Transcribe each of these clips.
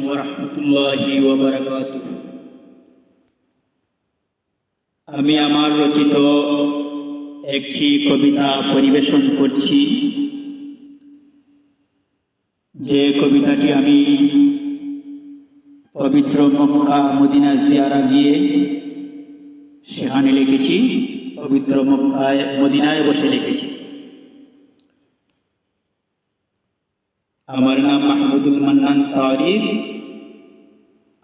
ওয়া রাহমাতুল্লাহি ওয়া বারাকাতুহু। আমি আমার রচিত একটি কবিতা পরিবেশন করছি, যে কবিতাটি আমি পবিত্র মক্কা মদিনা জিয়ারা গিয়ে সেখানে লিখেছি, পবিত্র মক্কায় মদিনায় বসে লিখেছি। আমার নাম মাহমুদুল মান্নান তারিফ।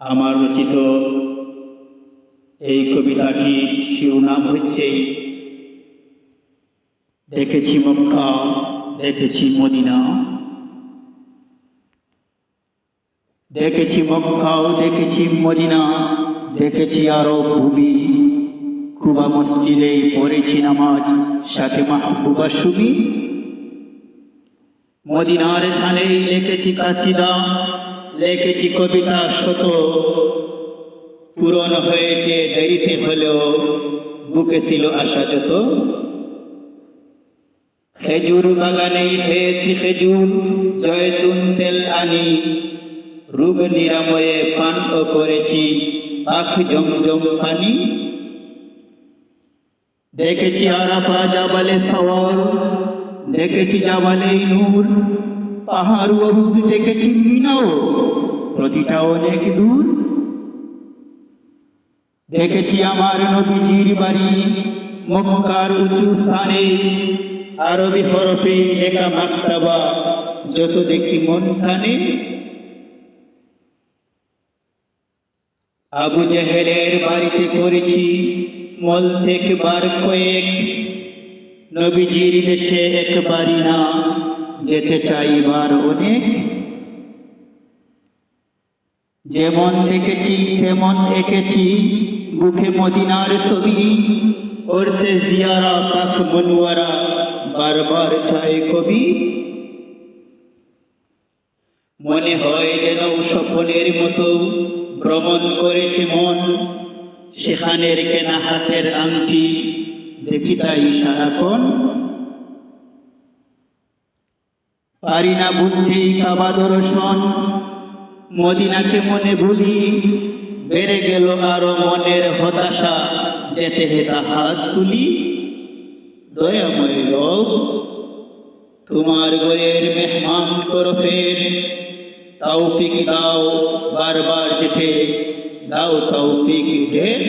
আমার রচিত এই কবিতাটির শিরোনাম হচ্ছে দেখেছি মক্কা, দেখেছি মদিনা। দেখেছি মক্কাও, দেখেছি মদিনা, দেখেছি আরো ভূমি। কুবা মসজিদে পড়েছি নামাজ, সাথে মাহবুবা সুবি। মদিনার শানে লিখেছি কাসিদা, লিখেছি কবিতা শত। পূরণ হয়েছে দেরিতে হলেও, বুকে ছিল আশা যত। খেজুর বাগানে খেয়েছি খেজুর, জয়তুন তেল আনি। রোগ নিরাময়ে পান করেছি পাখ জমজম পানি। দেখেছি আরাফা জাবালে সওয়ার, দেখেছি জাবালে নূর। পাহাড় ওহুদ দেখেছি মিনাও, প্রতিটা অনেক দূর। দেখেছি আমার নবীজির বাড়ি মক্কার উঁচু স্থানে। আরবি হরফে লেখা মাকতাবা, যত দেখি মন টানে। আবু জেহেলের বাড়িতে করেছি মল থেকে বার কয়েক। নবীজির দেশে একবারই না, যেতে চাইবার অনেক। যেমন দেখেছি তেমন এঁকেছি বুকে মদিনার ছবি। করতে জিয়ারা পাক মনোয়ারা, বারবার চায় কবি। মনে হয় যেন স্বপ্নের মতো ভ্রমণ করেছে মন। সেখানের কেনা হাতের আংটি দেখি তাই সারাক্ষণ। পারি না বুদ্ধি কাবা দর্শন, মদিনাকে মনে ভুলি। বেড়ে গেল আরো মনের হতাশা, যেতে হেতা হাত তুলি। দয়াময় রব, তোমার ঘরের মেহমান করো ফের। তৌফিক দাও বারবার যেতে, দাও তৌফিক ঢের।